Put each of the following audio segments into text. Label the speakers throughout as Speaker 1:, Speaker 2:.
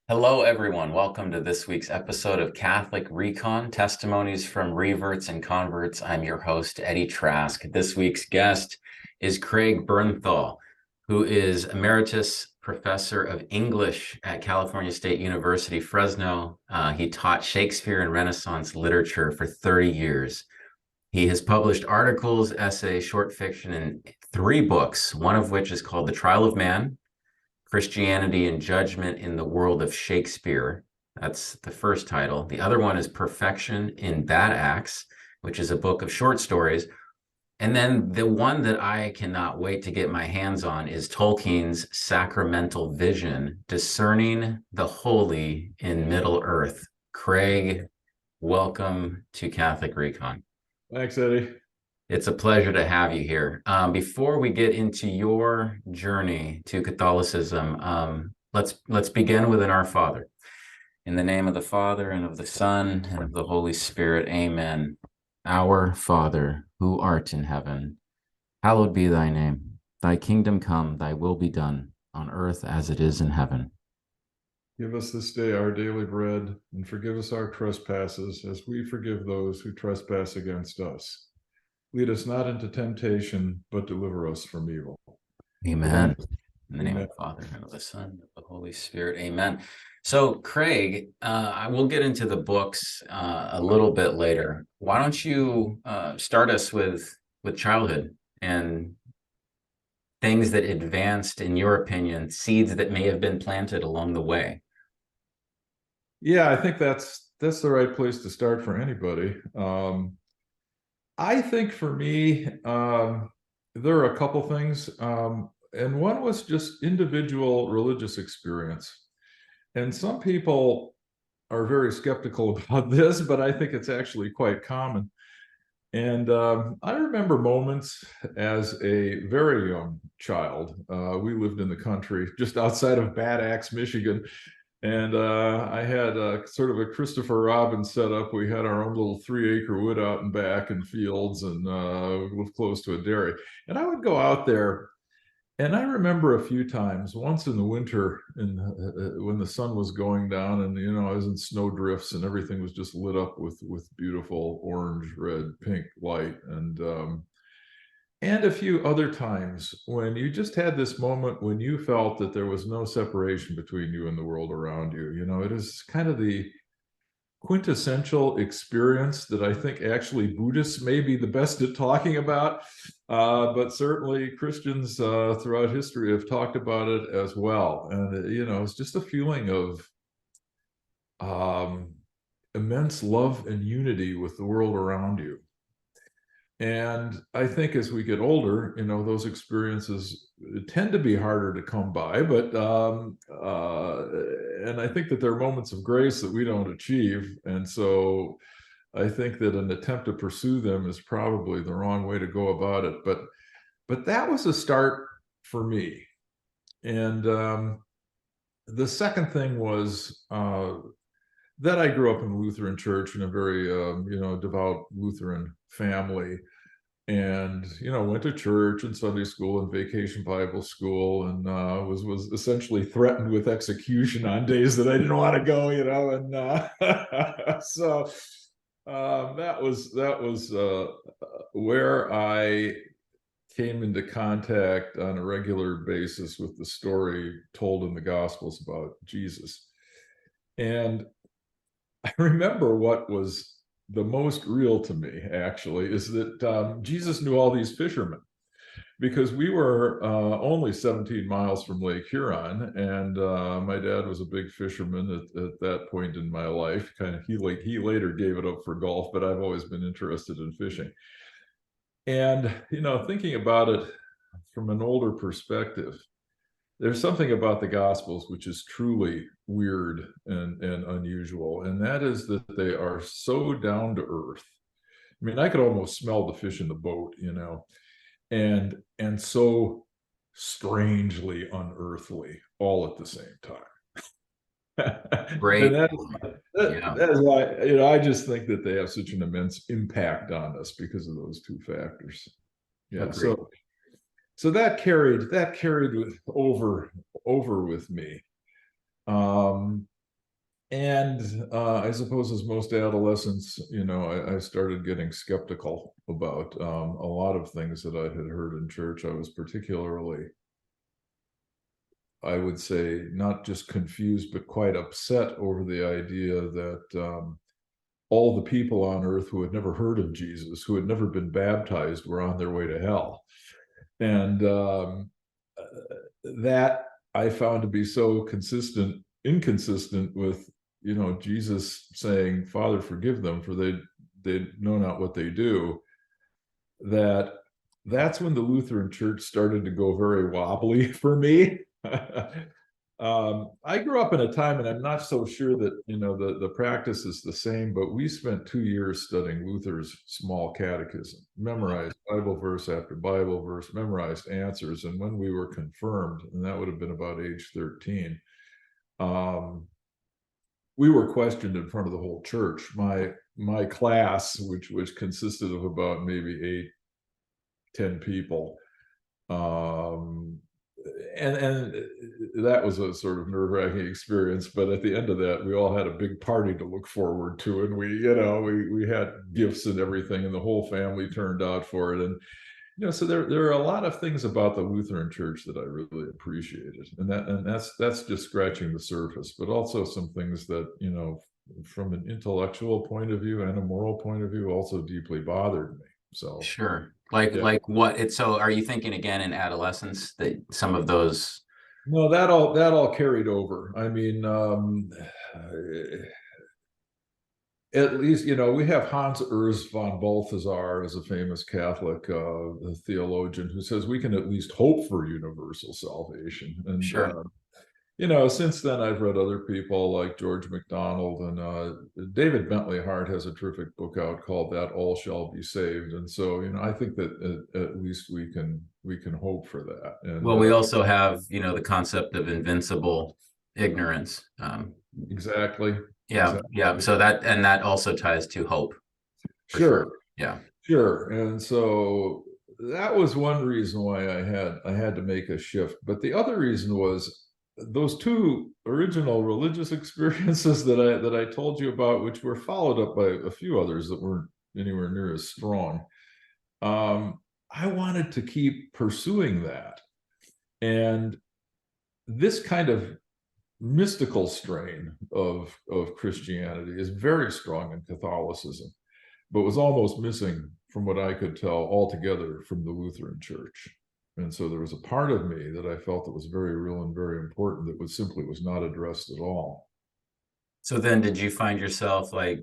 Speaker 1: Hello, everyone. Welcome to this week's episode of Catholic ReCon, Testimonies from Reverts and Converts. I'm your host, Eddie Trask. This week's guest is Craig Bernthal, who is Emeritus Professor of English at California State University, Fresno. He taught Shakespeare and Renaissance literature for 30 years. He has published articles, essays, short fiction, and 3 books, one of which is called The Trial of Man, Christianity and Judgment in the World of Shakespeare. That's the first title. The other one is Perfection in Bad Acts, which is a book of short stories. And then the one that I cannot wait to get my hands on is Tolkien's Sacramental Vision, Discerning the Holy in Middle Earth. Craig, welcome to Catholic ReCon.
Speaker 2: Thanks, Eddie.
Speaker 1: It's a pleasure to have you here. Before we get into your journey to Catholicism, let's begin with an Our Father. In the name of the Father, and of the Son, and of the Holy Spirit, amen. Our Father, who art in heaven, hallowed be thy name. Thy kingdom come, thy will be done, on earth as it is in heaven.
Speaker 2: Give us this day our daily bread, and forgive us our trespasses, as we forgive those who trespass against us. Lead us not into temptation, but deliver us from evil.
Speaker 1: Amen. In the name of the Father, and of the Son, and of the Holy Spirit, amen. So, Craig, I will get into the books a little bit later. Why don't you start us with childhood and things that advanced, in your opinion, seeds that may have been planted along the way?
Speaker 2: Yeah, I think that's the right place to start for anybody. I think for me, there are a couple things, and one was just individual religious experience. And some people are very skeptical about this, but I think it's actually quite common. And I remember moments as a very young child. We lived in the country just outside of Bad Axe, Michigan. And I had sort of a Christopher Robin setup. We had our own little 3-acre wood out and back and fields, and lived close to a dairy. And I would go out there, and I remember a few times, once in the winter, when the sun was going down, and I was in snow drifts, and everything was just lit up with beautiful orange, red, pink light, and a few other times when you just had this moment when you felt that there was no separation between you and the world around you. It is kind of the quintessential experience that I think actually Buddhists may be the best at talking about, but certainly Christians throughout history have talked about it as well. And, it's just a feeling of immense love and unity with the world around you. And I think as we get older, those experiences tend to be harder to come by, but and I think that there are moments of grace that we don't achieve. And so I think that an attempt to pursue them is probably the wrong way to go about it. But that was a start for me. And the second thing was that I grew up in the Lutheran Church in a very, devout Lutheran family, and went to church and Sunday school and vacation Bible school, and was essentially threatened with execution on days that I didn't want to go, and so that was where I came into contact on a regular basis with the story told in the Gospels about Jesus. And I remember what was the most real to me, actually, is that Jesus knew all these fishermen, because we were only 17 miles from Lake Huron, and my dad was a big fisherman at that point in my life. He later gave it up for golf, but I've always been interested in fishing. And thinking about it from an older perspective, there's something about the Gospels which is truly weird and unusual, and that is that they are so down to earth. I mean, I could almost smell the fish in the boat, and so strangely unearthly all at the same time.
Speaker 1: Great.
Speaker 2: And that is why, I just think that they have such an immense impact on us because of those two factors. Yeah.
Speaker 1: Agreed.
Speaker 2: So that carried over with me. And I suppose as most adolescents, I started getting skeptical about a lot of things that I had heard in church. I was particularly, I would say, not just confused, but quite upset over the idea that all the people on earth who had never heard of Jesus, who had never been baptized, were on their way to hell. And that I found to be so inconsistent with, Jesus saying, "Father, forgive them, for they know not what they do," that's when the Lutheran Church started to go very wobbly for me. I grew up in a time, and I'm not so sure that the practice is the same, but we spent 2 years studying Luther's small catechism, memorized Bible verse after Bible verse, memorized answers. And when we were confirmed, and that would have been about age 13, we were questioned in front of the whole church. My class, which consisted of about maybe 8-10 people, and that was a sort of nerve-wracking experience. But at the end of that, we all had a big party to look forward to, and we had gifts and everything, and the whole family turned out for it. And so there are a lot of things about the Lutheran Church that I really appreciated, and that's just scratching the surface. But also some things that from an intellectual point of view and a moral point of view also deeply bothered me. So
Speaker 1: Sure. Like what so are you thinking again in adolescence that some of those?
Speaker 2: No, that all carried over. I mean, at least, we have Hans Urs von Balthasar as a famous Catholic theologian who says we can at least hope for universal salvation. And
Speaker 1: Sure.
Speaker 2: Since then I've read other people like George MacDonald, and David Bentley Hart has a terrific book out called That All Shall Be Saved. And so, I think that at least we can hope for that. And
Speaker 1: Well, we also have, the concept of invincible ignorance.
Speaker 2: exactly.
Speaker 1: Yeah. So that also ties to hope. For
Speaker 2: Sure.
Speaker 1: Yeah.
Speaker 2: Sure. And so that was one reason why I had to make a shift. But the other reason was those two original religious experiences that I told you about, which were followed up by a few others that weren't anywhere near as strong. I wanted to keep pursuing that. And this kind of mystical strain of Christianity is very strong in Catholicism, but was almost missing, from what I could tell, altogether from the Lutheran Church. And so there was a part of me that I felt that was very real and very important that was not addressed at all.
Speaker 1: So then did you find yourself, like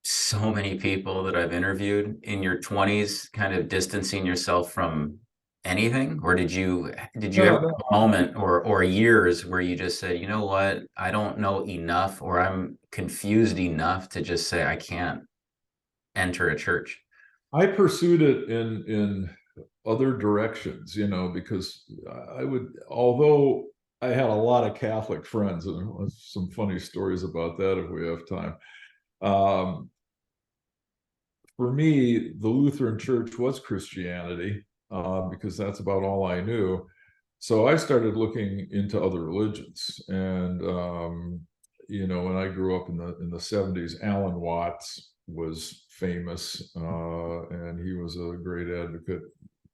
Speaker 1: so many people that I've interviewed, in your 20s kind of distancing yourself from anything? Or did you
Speaker 2: No,
Speaker 1: ever have
Speaker 2: no.
Speaker 1: a moment or years where you just said, you know what, I don't know enough, or I'm confused enough to just say I can't enter a church?
Speaker 2: I pursued it in other directions, because although I had a lot of Catholic friends, and some funny stories about that if we have time. For me, the Lutheran Church was Christianity, because that's about all I knew. So I started looking into other religions, and when I grew up in the 70s, Alan Watts was famous, and he was a great advocate,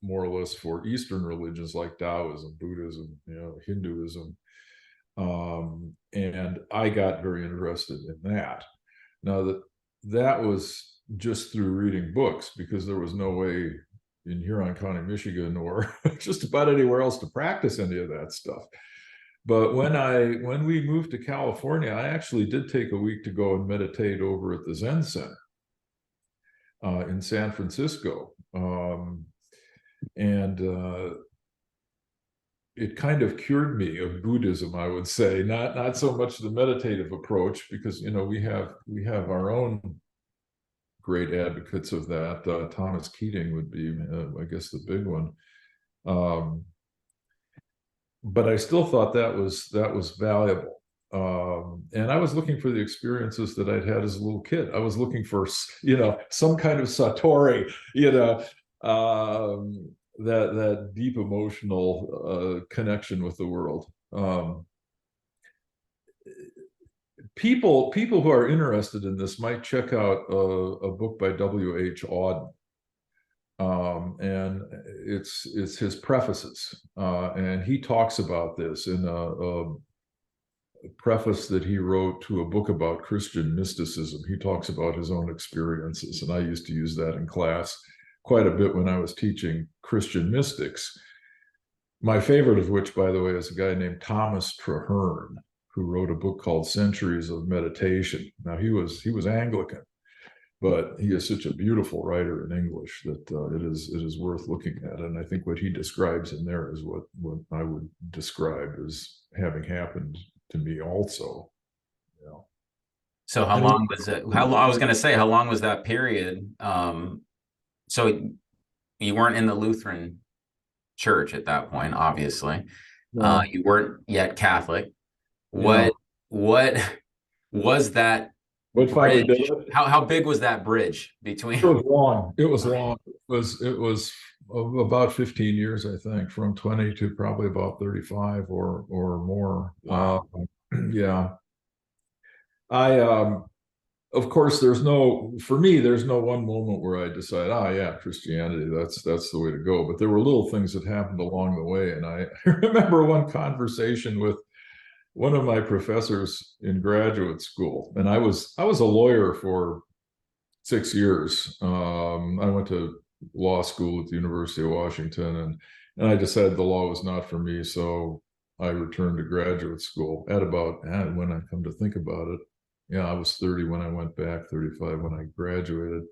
Speaker 2: more or less, for Eastern religions like Taoism, Buddhism, Hinduism, and I got very interested in that. Now that was just through reading books, because there was no way in Huron County, Michigan, or just about anywhere else to practice any of that stuff. But when we moved to California, I actually did take a week to go and meditate over at the Zen Center in San Francisco, and it kind of cured me of Buddhism, I would say. Not so much the meditative approach, because we have our own great advocates of that. Thomas Keating would be, I guess, the big one. But I still thought that was valuable. And I was looking for the experiences that I'd had as a little kid. I was looking for, some kind of satori, that deep emotional connection with the world. people who are interested in this might check out a book by W.H. Auden. And it's his prefaces, and he talks about this in a preface that he wrote to a book about Christian mysticism. He talks about his own experiences, and I used to use that in class quite a bit when I was teaching Christian mystics. My favorite of which, by the way, is a guy named Thomas Traherne, who wrote a book called Centuries of Meditation. Now, he was Anglican, but he is such a beautiful writer in English that it is worth looking at. And I think what he describes in there is what I would describe as having happened to me also. Yeah.
Speaker 1: So how long was it? I was going to say, how long was that period? So you weren't in the Lutheran Church at that point, obviously.
Speaker 2: No.
Speaker 1: You weren't yet Catholic.
Speaker 2: Yeah.
Speaker 1: What was that?
Speaker 2: What finally did it?
Speaker 1: How big was that bridge between?
Speaker 2: It was long. It was long. It was about 15 years, I think, from 20 to probably about 35 or more.
Speaker 1: Wow.
Speaker 2: Yeah. Of course, for me, there's no one moment where I decide, yeah, Christianity, that's the way to go. But there were little things that happened along the way. And I remember one conversation with one of my professors in graduate school, and I was a lawyer for 6 years. I went to law school at the University of Washington, and I decided the law was not for me, so I returned to graduate school at about, when I come to think about it, I was 30 when I went back, 35 when I graduated.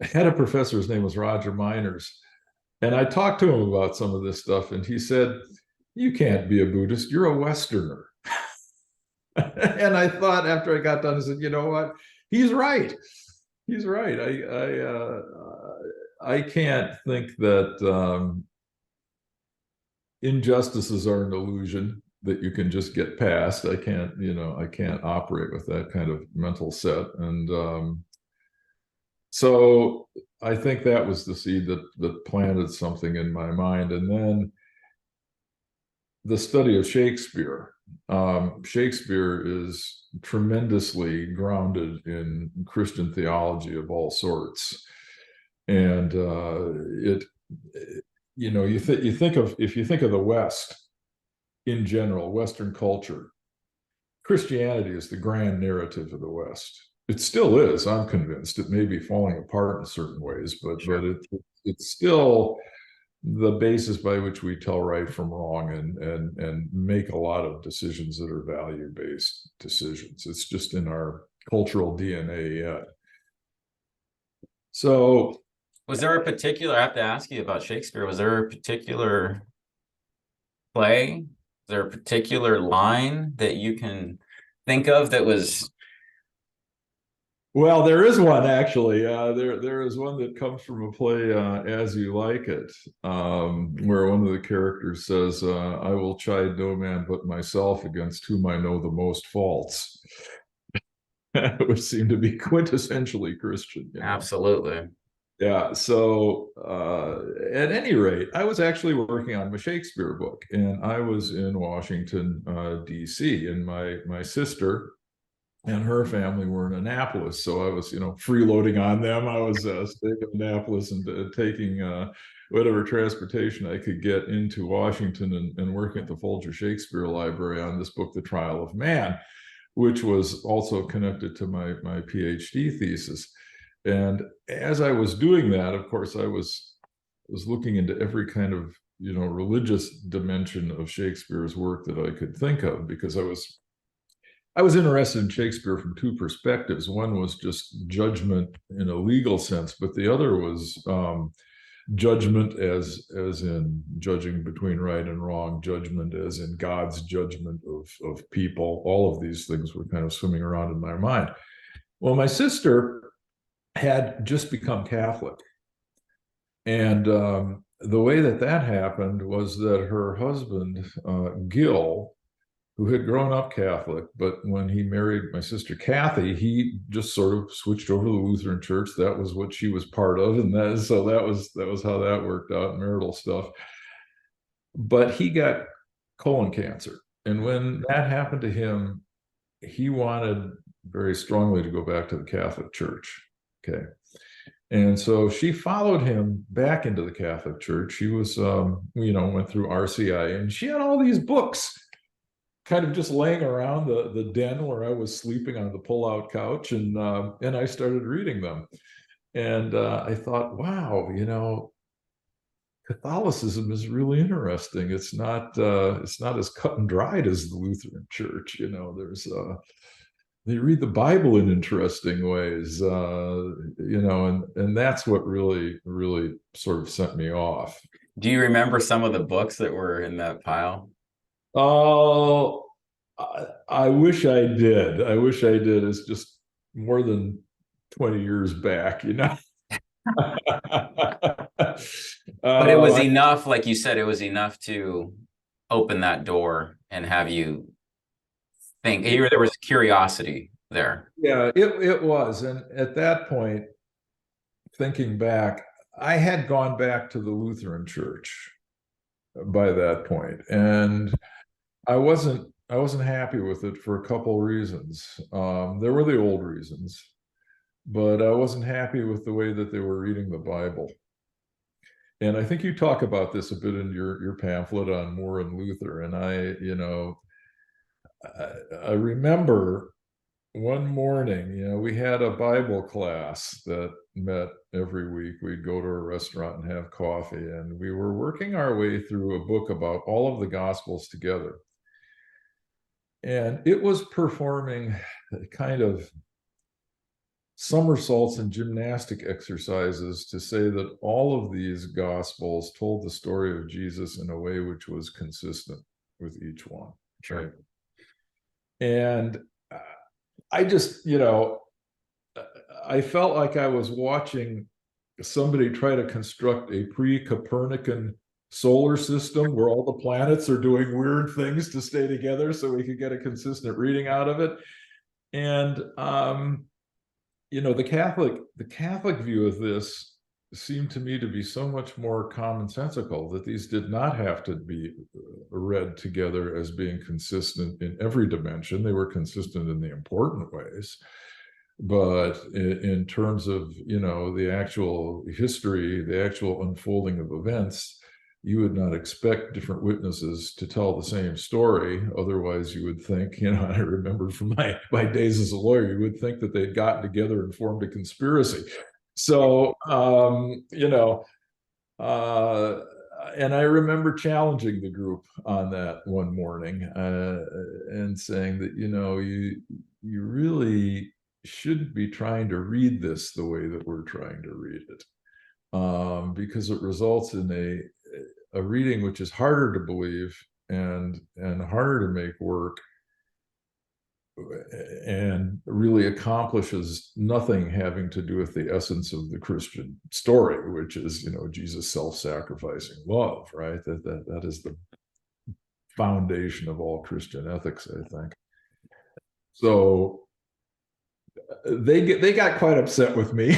Speaker 2: I had a professor, his name was Roger Miners, and I talked to him about some of this stuff, and he said, "You can't be a Buddhist, you're a Westerner." And I thought, after I got done, I said, you know what? He's right. He's right. I can't think that injustices are an illusion that you can just get past. I can't operate with that kind of mental set. And so I think that was the seed that planted something in my mind. And then the study of Shakespeare. Shakespeare is tremendously grounded in Christian theology of all sorts. And if you think of the West in general, Western culture, Christianity is the grand narrative of the West. It still is, I'm convinced. It may be falling apart in certain ways, but it's still the basis by which we tell right from wrong and make a lot of decisions that are value-based decisions. It's just in our cultural DNA yet. So
Speaker 1: was there a particular, I have to ask you about Shakespeare, was there a particular play? Was there a particular line that you can think of that was?
Speaker 2: Well, there is one, actually. There is one that comes from a play, As You Like It, where one of the characters says, "I will chide no man but myself, against whom I know the most faults," which seemed to be quintessentially Christian.
Speaker 1: Absolutely.
Speaker 2: Yeah. So at any rate, I was actually working on a Shakespeare book, and I was in Washington, D.C., and my sister and her family were in Annapolis. So I was, freeloading on them. I was staying in Annapolis and taking whatever transportation I could get into Washington and working at the Folger Shakespeare Library on this book, The Trial of Man, which was also connected to my PhD thesis. And as I was doing that, of course, I was looking into every kind of, religious dimension of Shakespeare's work that I could think of, because I was interested in Shakespeare from two perspectives. One was just judgment in a legal sense, but the other was judgment as in judging between right and wrong, judgment as in God's judgment of people. All of these things were kind of swimming around in my mind. Well, my sister had just become Catholic. And the way that happened was that her husband, Gil, who had grown up Catholic, but when he married my sister Kathy, he just sort of switched over to the Lutheran Church. That was what she was part of, and so that was how that worked out, marital stuff. But he got colon cancer, and when that happened to him, he wanted very strongly to go back to the Catholic Church. Okay. And so she followed him back into the Catholic Church. She was, went through RCI, and she had all these books kind of just laying around the den where I was sleeping on the pull-out couch, and I started reading them. And I thought, wow, Catholicism is really interesting. It's not as cut and dried as the Lutheran Church. There's they read the Bible in interesting ways, and that's what really, really sort of sent me off.
Speaker 1: Do you remember some of the books that were in that pile?
Speaker 2: Oh, I wish I did. I wish I did. It's just more than 20 years back,
Speaker 1: But it was enough, like you said, it was enough to open that door and have you think. There was curiosity there.
Speaker 2: Yeah, it was. And at that point, thinking back, I had gone back to the Lutheran Church by that point, and I wasn't happy with it for a couple reasons. There were the old reasons, but I wasn't happy with the way that they were reading the Bible. And I think you talk about this a bit in your pamphlet on Moore and Luther. And I remember one morning, we had a Bible class that met every week. We'd go to a restaurant and have coffee, and we were working our way through a book about all of the Gospels together. And it was performing kind of somersaults and gymnastic exercises to say that all of these Gospels told the story of Jesus in a way which was consistent with each one.
Speaker 1: Sure.
Speaker 2: Right? And I just, I felt like I was watching somebody try to construct a pre-Copernican solar system where all the planets are doing weird things to stay together so we could get a consistent reading out of it. And the Catholic view of this seemed to me to be so much more commonsensical, that these did not have to be read together as being consistent in every dimension. They were consistent in the important ways, but in terms of the actual history, the actual unfolding of events, you would not expect different witnesses to tell the same story. Otherwise, you would think, I remember from my days as a lawyer, you would think that they'd gotten together and formed a conspiracy. So, and I remember challenging the group on that one morning and saying that, you really shouldn't be trying to read this the way that we're trying to read it, because it results in a reading which is harder to believe and harder to make work, and really accomplishes nothing having to do with the essence of the Christian story, which is, Jesus self-sacrificing love, right? That is the foundation of all Christian ethics, I think. So they got quite upset with me,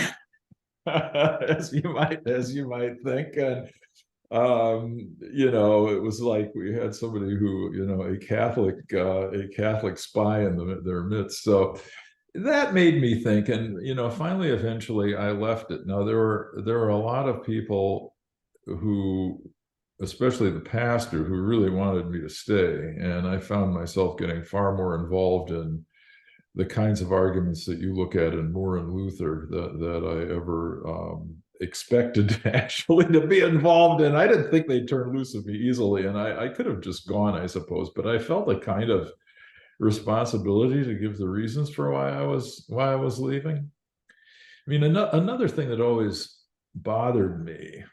Speaker 2: as you might think, and it was like we had somebody who, a Catholic spy in their midst. So that made me think, and finally, eventually, I left it. Now there were a lot of people who, especially the pastor, who really wanted me to stay, and I found myself getting far more involved in the kinds of arguments that you look at in Moore and Luther that I ever expected actually to be involved in. I didn't think they'd turn loose of me easily, and I could have just gone, I suppose, but I felt a kind of responsibility to give the reasons for why I was leaving. I mean, another thing that always bothered me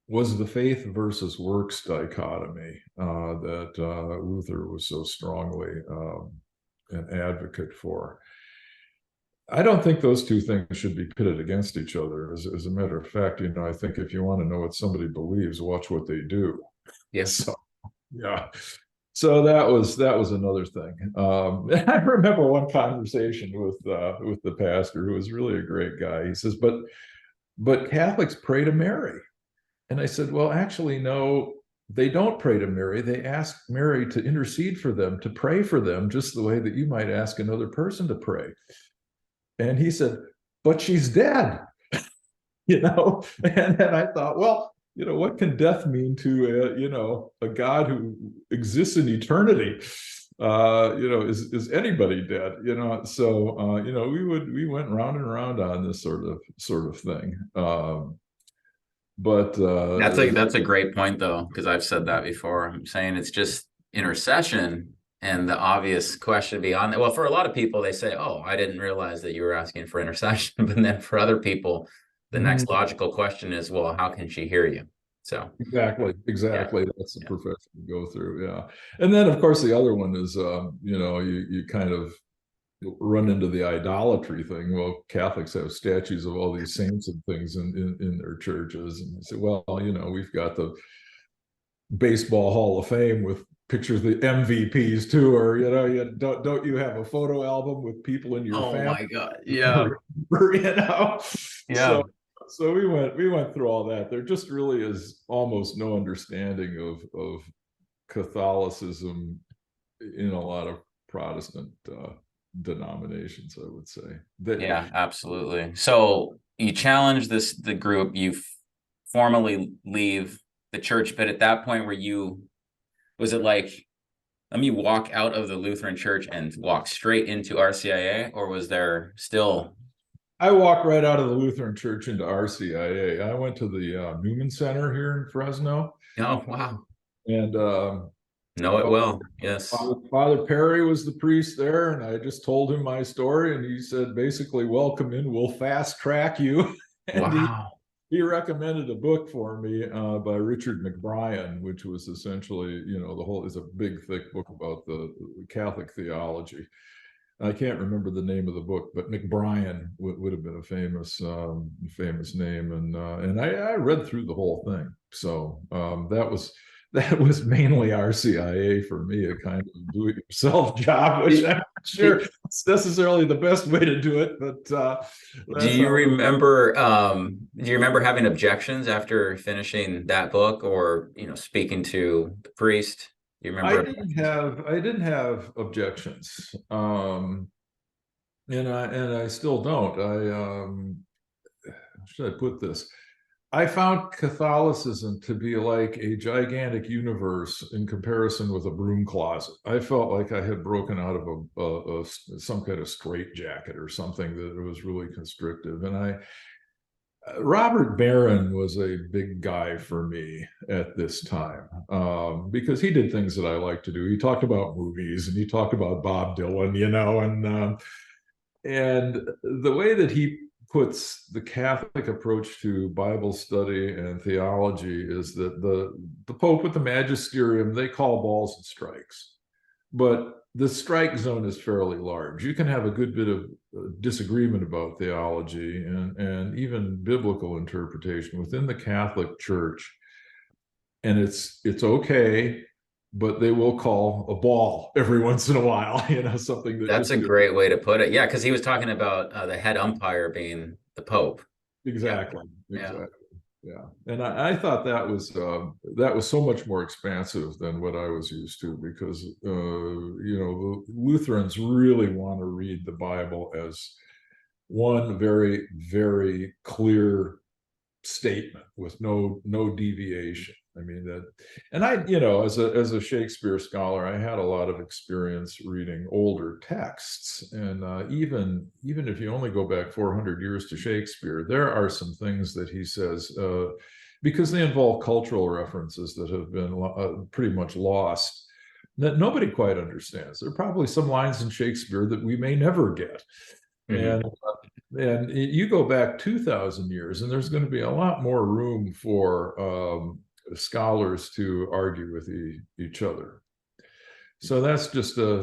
Speaker 2: was the faith versus works dichotomy that Luther was so strongly an advocate for. I don't think those two things should be pitted against each other. As a matter of fact, I think if you want to know what somebody believes, watch what they do.
Speaker 1: Yes.
Speaker 2: So, yeah. So that was another thing. I remember one conversation with the pastor, who was really a great guy. He says, but Catholics pray to Mary. And I said, well, actually, no, they don't pray to Mary. They ask Mary to intercede for them, to pray for them, just the way that you might ask another person to pray. And he said, but she's dead, and I thought, well, what can death mean to a God who exists in eternity? Is anybody dead? So we went round and round on this sort of thing. But
Speaker 1: that's a great point, though, because I've said that before. I'm saying it's just intercession, and the obvious question beyond that. Well, for a lot of people, they say, "Oh, I didn't realize that you were asking for intercession." But then for other people, the next logical question is, "Well, how can she hear you?" So
Speaker 2: exactly.
Speaker 1: Yeah.
Speaker 2: That's the profession to go through. Yeah, and then of course the other one is you kind of run into the idolatry thing. Well, Catholics have statues of all these saints and things in their churches, and they say, well, we've got the Baseball Hall of Fame with pictures of the MVPs too, or don't you have a photo album with people in your
Speaker 1: Oh
Speaker 2: family?
Speaker 1: my God. Yeah. Yeah.
Speaker 2: So we went through all that. There just really is almost no understanding of Catholicism in a lot of Protestant denominations, I would say.
Speaker 1: Yeah, absolutely. So you challenge the group, you formally leave the church, but at that point was it like, let me walk out of the Lutheran Church and walk straight into RCIA, or was there still?
Speaker 2: I walked right out of the Lutheran Church into RCIA. I went to the Newman Center here in Fresno.
Speaker 1: Oh, wow.
Speaker 2: And
Speaker 1: Know it well. Yes.
Speaker 2: Father Perry was the priest there, and I just told him my story, and he said, basically, welcome in, we'll fast track you. And
Speaker 1: Wow.
Speaker 2: he recommended a book for me by Richard McBrien, which was essentially, is a big, thick book about the Catholic theology. I can't remember the name of the book, but McBrien would have been a famous name, and I read through the whole thing. So that was mainly RCIA for me, a kind of do-it-yourself job, which I'm not sure it's necessarily the best way to do it. But
Speaker 1: do you remember having objections after finishing that book, or speaking to the priest? Do you remember?
Speaker 2: I didn't have objections, and I still don't. How should I put this? I found Catholicism to be like a gigantic universe in comparison with a broom closet. I felt like I had broken out of some kind of straitjacket or something, that it was really constrictive. And Robert Barron was a big guy for me at this time, because he did things that I like to do. He talked about movies, and he talked about Bob Dylan, and the way that he puts the Catholic approach to Bible study and theology is that the Pope with the magisterium, they call balls and strikes, but the strike zone is fairly large. You can have a good bit of disagreement about theology and even biblical interpretation within the Catholic Church, and it's okay, but they will call a ball every once in a while, something that
Speaker 1: That's a great way to put it. Yeah, because he was talking about the head umpire being the Pope.
Speaker 2: Exactly.
Speaker 1: Yeah.
Speaker 2: Yeah, and I thought that was so much more expansive than what I was used to, because the Lutherans really want to read the Bible as one very, very clear statement with no deviation. I mean that, and I, as a Shakespeare scholar, I had a lot of experience reading older texts, and even if you only go back 400 years to Shakespeare, there are some things that he says, because they involve cultural references that have been pretty much lost, that nobody quite understands. There are probably some lines in Shakespeare that we may never get. And you go back 2,000 years, and there's going to be a lot more room for scholars to argue with each other. So that's just a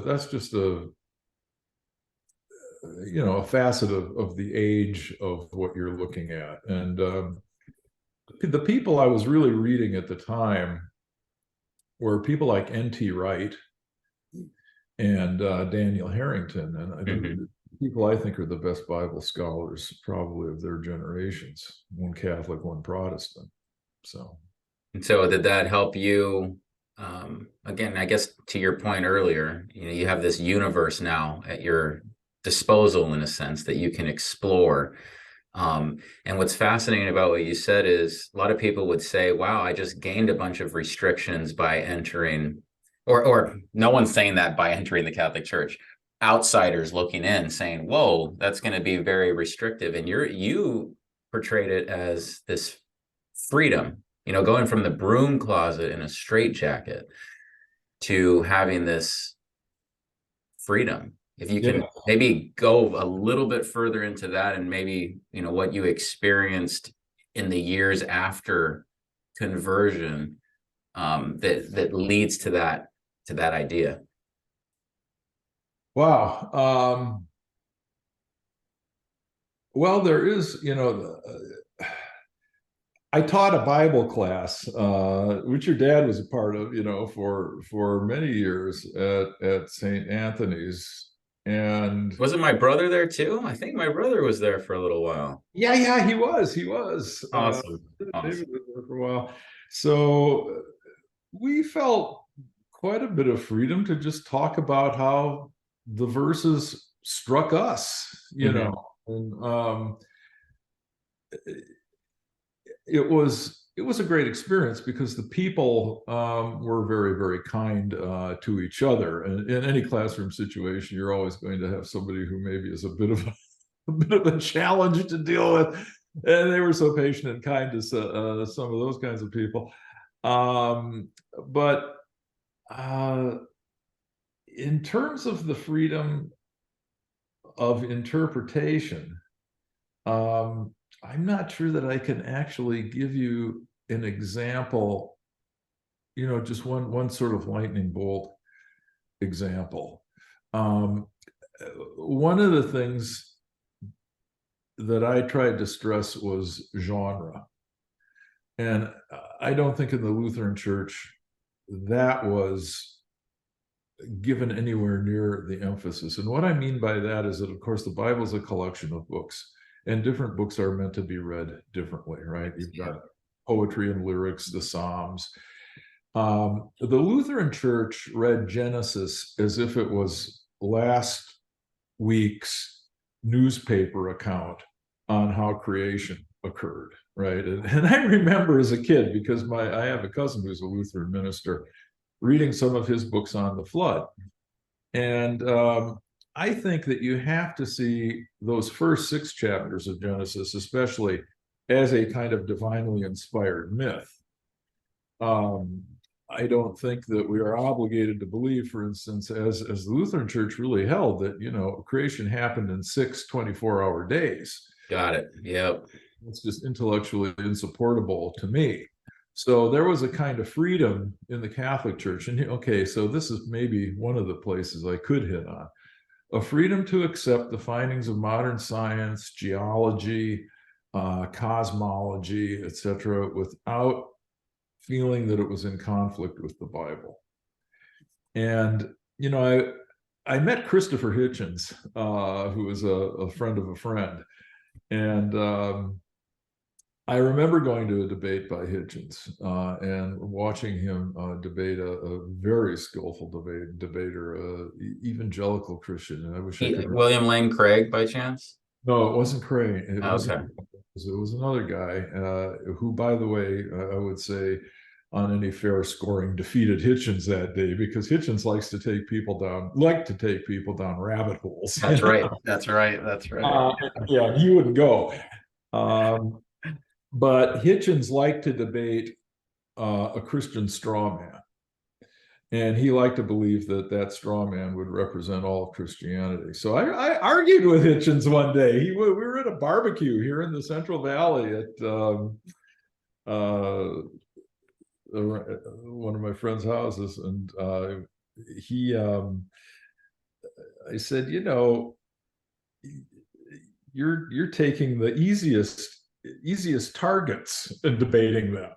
Speaker 2: a facet of the age of what you're looking at. And the people I was really reading at the time were people like N.T. Wright and Daniel Harrington, and people I think are the best Bible scholars probably of their generations, one Catholic, one Protestant. So
Speaker 1: And so did that help you? Again, I guess to your point earlier, you have this universe now at your disposal in a sense that you can explore. And what's fascinating about what you said is a lot of people would say, wow, I just gained a bunch of restrictions by entering, or no one's saying that by entering the Catholic Church. Outsiders looking in saying, whoa, that's going to be very restrictive. And you portrayed it as this freedom, going from the broom closet in a straitjacket to having this freedom. If you can maybe go a little bit further into that, and maybe what you experienced in the years after conversion, that leads to that idea.
Speaker 2: Wow. Well, there is, I taught a Bible class, which your dad was a part of, for many years at St. Anthony's. And
Speaker 1: wasn't my brother there too? I think my brother was there for a little while.
Speaker 2: Yeah, he was.
Speaker 1: Awesome.
Speaker 2: David was there for a while. So we felt quite a bit of freedom to just talk about how the verses struck us, and it was a great experience because the people were very, very kind to each other. And in any classroom situation, you're always going to have somebody who maybe is a bit of a challenge to deal with. And they were so patient and kind to some of those kinds of people. But in terms of the freedom of interpretation, I'm not sure that I can actually give you an example, just one sort of lightning bolt example. One of the things that I tried to stress was genre. And I don't think in the Lutheran Church that was given anywhere near the emphasis. And what I mean by that is that, of course, the Bible is a collection of books. And different books are meant to be read differently, right? You've got poetry and lyrics, the Psalms. The Lutheran Church read Genesis as if it was last week's newspaper account on how creation occurred, right? And I remember as a kid, because I have a cousin who's a Lutheran minister, reading some of his books on the flood. And I think that you have to see those first 6 chapters of Genesis, especially, as a kind of divinely inspired myth. I don't think that we are obligated to believe, for instance, as the Lutheran Church really held, that, creation happened in 6 24-hour days.
Speaker 1: Got it. Yep.
Speaker 2: It's just intellectually insupportable to me. So there was a kind of freedom in the Catholic Church. And okay, so this is maybe one of the places I could hit on. A freedom to accept the findings of modern science, geology, cosmology, etc., without feeling that it was in conflict with the Bible. And, I met Christopher Hitchens, who was a friend of a friend. And I remember going to a debate by Hitchens and watching him debate a very skillful debater, evangelical Christian. And I wish I could.
Speaker 1: William Lane Craig, by chance?
Speaker 2: No, it wasn't Craig. It
Speaker 1: Okay.
Speaker 2: was another guy who, by the way, I would say, on any fair scoring, defeated Hitchens that day, because Hitchens likes to take people down rabbit holes.
Speaker 1: That's right. That's right.
Speaker 2: Yeah, he wouldn't go. But Hitchens liked to debate a Christian straw man. And he liked to believe that straw man would represent all of Christianity. So I argued with Hitchens one day. We were at a barbecue here in the Central Valley at one of my friend's houses. And I said, you're taking the easiest targets and debating them.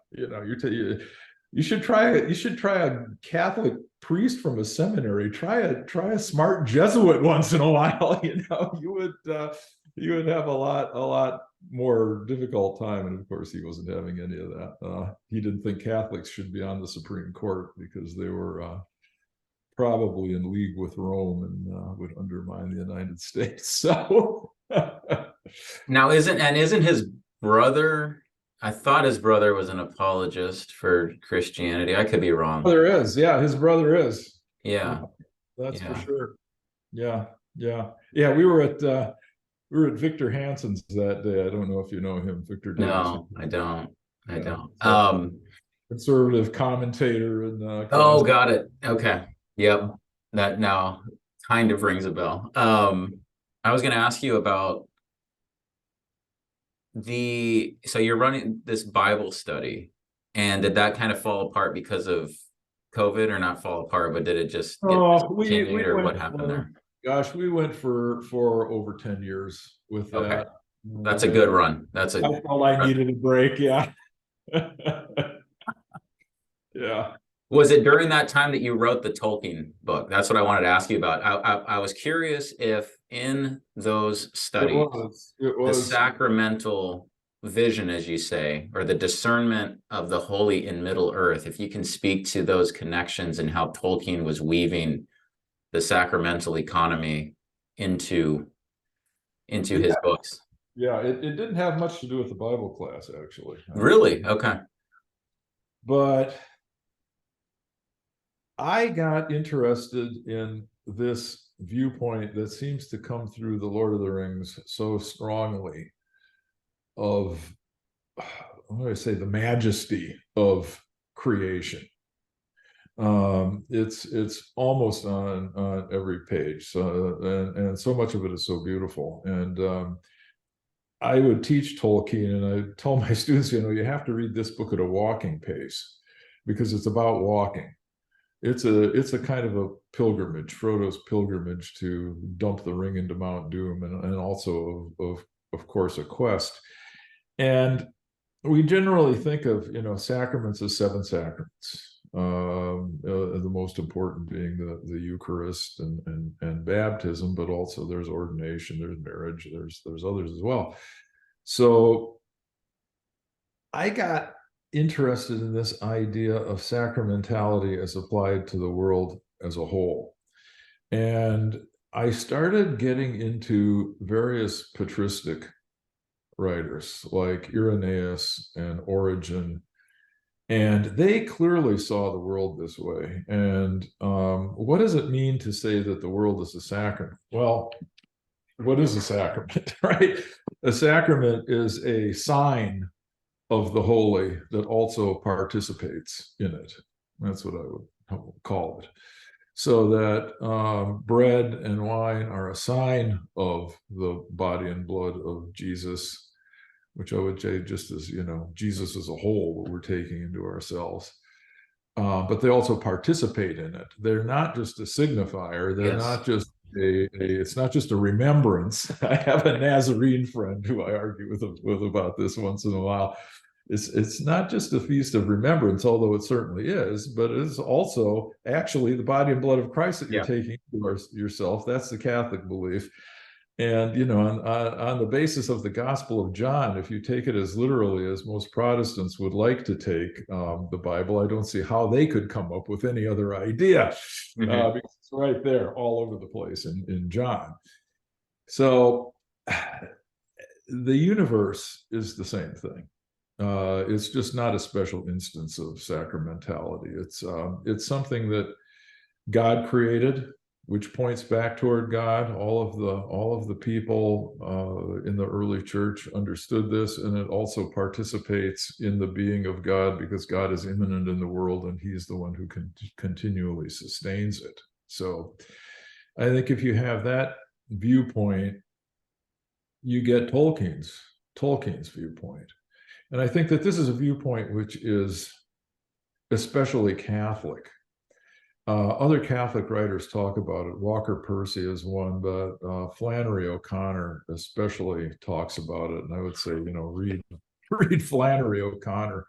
Speaker 2: You should try a Catholic priest from a seminary. Try a smart Jesuit once in a while. You would have a lot more difficult time, and of course he wasn't having any of that. He didn't think Catholics should be on the Supreme Court because they were probably in league with Rome and would undermine the United States. So
Speaker 1: Now, isn't his brother? I thought his brother was an apologist for Christianity. I could be wrong.
Speaker 2: there is, yeah, his brother is.
Speaker 1: Yeah,
Speaker 2: That's
Speaker 1: yeah.
Speaker 2: for sure. Yeah, yeah, yeah. We were at Victor Hansen's that day. I don't know if you know him, Victor Davis.
Speaker 1: No, I don't. I don't.
Speaker 2: So conservative commentator and
Speaker 1: Oh, got it. Okay. Yep. That now kind of rings a bell. I was going to ask you about so you're running this Bible study, and did that kind of fall apart because of COVID, or not fall apart, but did it just get discontinued, or what happened there?
Speaker 2: Gosh, we went for over 10 years with that.
Speaker 1: Okay. That's a good run. I
Speaker 2: felt I needed a break. Yeah. Yeah.
Speaker 1: Was it during that time that you wrote the Tolkien book? That's what I wanted to ask you about. I was curious if in those studies, the sacramental vision, as you say, or the discernment of the holy in Middle Earth, if you can speak to those connections and how Tolkien was weaving the sacramental economy into his books.
Speaker 2: Yeah, it didn't have much to do with the Bible class, actually.
Speaker 1: Really? Okay.
Speaker 2: But I got interested in this viewpoint that seems to come through the Lord of the Rings so strongly of, what do I say, the majesty of creation. It's almost on every page, and so much of it is so beautiful. And I would teach Tolkien, and I tell my students, you have to read this book at a walking pace because it's about walking. It's a kind of a pilgrimage, Frodo's pilgrimage to dump the ring into Mount Doom, and also of course a quest. And we generally think of sacraments as 7 sacraments, the most important being the Eucharist and baptism, but also there's ordination, there's marriage, there's others as well. So I got interested in this idea of sacramentality as applied to the world as a whole. And I started getting into various patristic writers like Irenaeus and Origen, and they clearly saw the world this way. And what does it mean to say that the world is a sacrament? Well, what is a sacrament, right? A sacrament is a sign of the holy that also participates in it. That's what I would call it. So that bread and wine are a sign of the body and blood of Jesus, which I would say just as, Jesus as a whole that we're taking into ourselves. But they also participate in it. They're not just a signifier. They're not just it's not just a remembrance. I have a Nazarene friend who I argue with about this once in a while. It's not just a feast of remembrance, although it certainly is, but it is also actually the body and blood of Christ that you're taking to yourself. That's the Catholic belief. And, on the basis of the Gospel of John, if you take it as literally as most Protestants would like to take the Bible, I don't see how they could come up with any other idea, because it's right there all over the place in John. So the universe is the same thing. It's just not a special instance of sacramentality. It's something that God created, which points back toward God. All of the people in the early church understood this, and it also participates in the being of God because God is immanent in the world, and He's the one who continually sustains it. So, I think if you have that viewpoint, you get Tolkien's viewpoint, and I think that this is a viewpoint which is especially Catholic. Other Catholic writers talk about it. Walker Percy is one, but Flannery O'Connor especially talks about it. And I would say, read Flannery O'Connor.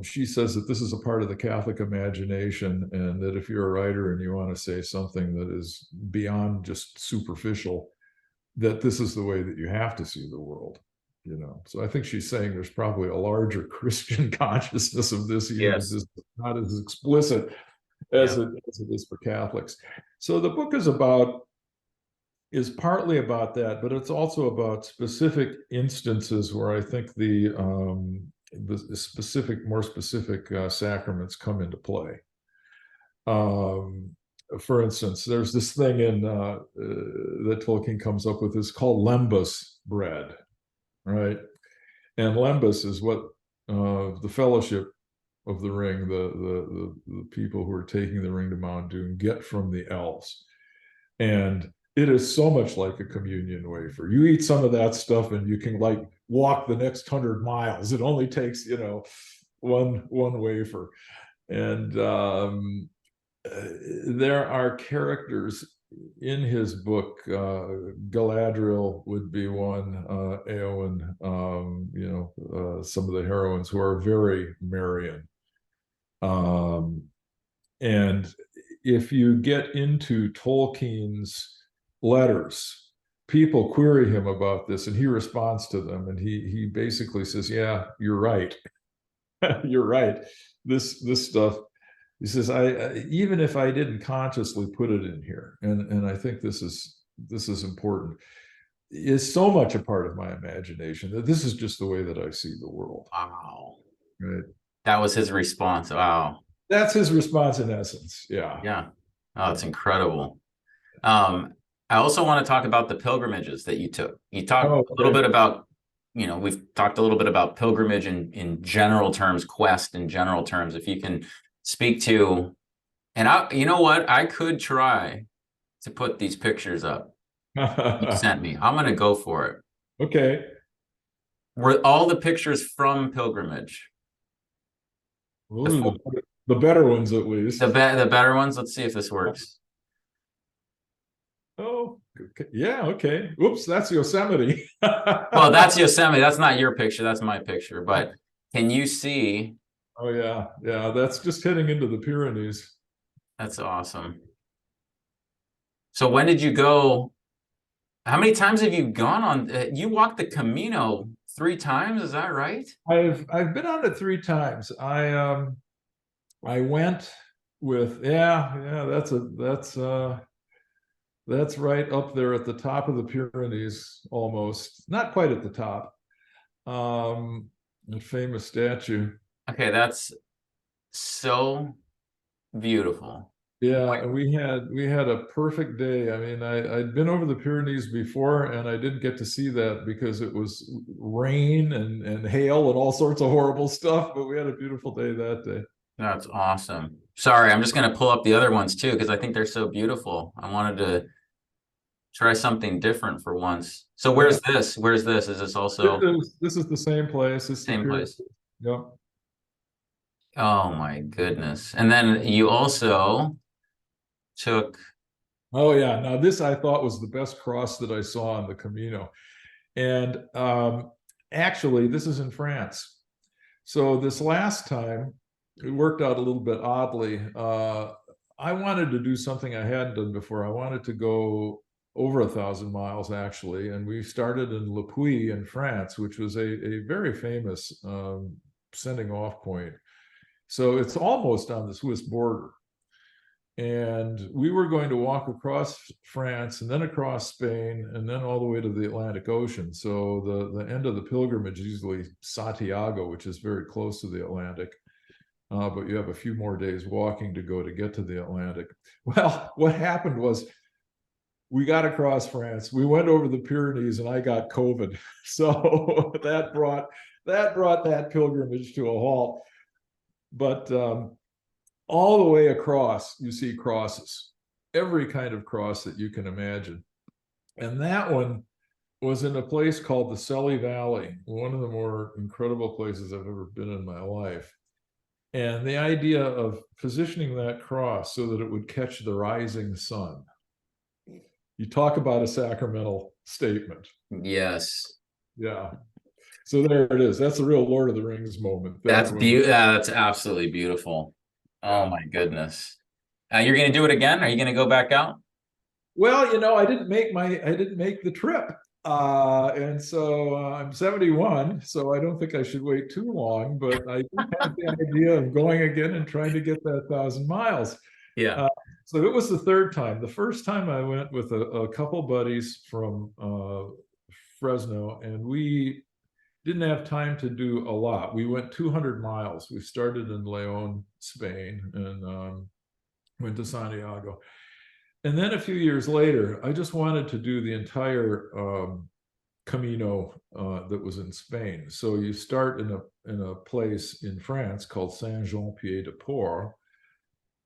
Speaker 2: She says that this is a part of the Catholic imagination, and that if you're a writer and you want to say something that is beyond just superficial, that this is the way that you have to see the world. So I think she's saying there's probably a larger Christian consciousness of this, even if
Speaker 1: Yes.
Speaker 2: this is not as explicit as it is for Catholics. So the book is partly about that, but it's also about specific instances where I think the more specific sacraments come into play. For instance, there's this thing that Tolkien comes up with. It's called lembas bread, right? And lembas is what the Fellowship of the Ring, the people who are taking the ring to Mount Doom, get from the elves. And it is so much like a communion wafer. You eat some of that stuff and you can like walk the next 100 miles. It only takes, one wafer. And there are characters in his book. Galadriel would be one, Eowyn, some of the heroines who are very Marian. And if you get into Tolkien's letters, people query him about this, and he responds to them, and he basically says, "Yeah, you're right. You're right. This stuff." He says, even if I didn't consciously put it in here, and I think this is important, is so much a part of my imagination that this is just the way that I see the world.
Speaker 1: Wow.
Speaker 2: Right.
Speaker 1: That was his response. Wow.
Speaker 2: That's his response in essence. Yeah.
Speaker 1: Yeah. Oh, it's incredible. I also want to talk about the pilgrimages that you took. You talked a little bit about, we've talked a little bit about pilgrimage in general terms, quest in general terms. If you can speak to, and you know what? I could try to put these pictures up you sent me. I'm going to go for it.
Speaker 2: Okay.
Speaker 1: Were all the pictures from pilgrimage?
Speaker 2: Ooh, the better ones, at least.
Speaker 1: The better ones. Let's see if this works.
Speaker 2: Oh, okay. Yeah. Okay. Whoops, that's Yosemite.
Speaker 1: Well, that's Yosemite. That's not your picture. That's my picture. But can you see?
Speaker 2: Oh, yeah. Yeah. That's just heading into the Pyrenees.
Speaker 1: That's awesome. So when did you go? How many times have you gone on? You walked the Camino 3 times. Is that right?
Speaker 2: I've been on it 3 times. I went with, that's right up there at the top of the Pyrenees, almost. Not quite at the top. A famous statue.
Speaker 1: Okay, that's so beautiful.
Speaker 2: Yeah, and we had a perfect day. I mean, I'd been over the Pyrenees before, and I didn't get to see that because it was rain and hail and all sorts of horrible stuff, but we had a beautiful day that day.
Speaker 1: That's awesome. Sorry, I'm just going to pull up the other ones too, because I think they're so beautiful. I wanted to try something different for once. So where's this? Where's this? Is this also?
Speaker 2: This is the same place. It's
Speaker 1: same place.
Speaker 2: Yep.
Speaker 1: Oh my goodness. And then you also took.
Speaker 2: Oh yeah. Now this I thought was the best cross that I saw on the Camino. And actually, this is in France. So this last time, it worked out a little bit oddly. I wanted to do something I hadn't done before. I wanted to go over 1,000 miles, actually. And we started in Le Puy in France, which was a very famous sending off point. So it's almost on the Swiss border. And we were going to walk across France and then across Spain and then all the way to the Atlantic Ocean. So the end of the pilgrimage is usually Santiago, which is very close to the Atlantic. But you have a few more days walking to go to get to the Atlantic. Well, what happened was we got across France, we went over the Pyrenees, and I got COVID. So that brought that pilgrimage to a halt. But all the way across, you see crosses, every kind of cross that you can imagine. And that one was in a place called the Sully Valley, one of the more incredible places I've ever been in my life. And the idea of positioning that cross so that it would catch the rising sun. You talk about a sacramental statement.
Speaker 1: Yes.
Speaker 2: Yeah. So there it is. That's a real Lord of the Rings moment.
Speaker 1: That's beautiful. That's absolutely beautiful. Oh my goodness. You're going to do it again? Are you going to go back out?
Speaker 2: Well, I didn't make the trip. And so I'm 71, so I don't think I should wait too long, but I do have the idea of going again and trying to get that 1,000 miles.
Speaker 1: Yeah.
Speaker 2: So it was the third time. The first time I went with a couple buddies from Fresno, and we didn't have time to do a lot. We went 200 miles. We started in León, Spain, and went to Santiago. And then a few years later, I just wanted to do the entire Camino that was in Spain. So you start in a place in France called Saint-Jean-Pied-de-Port,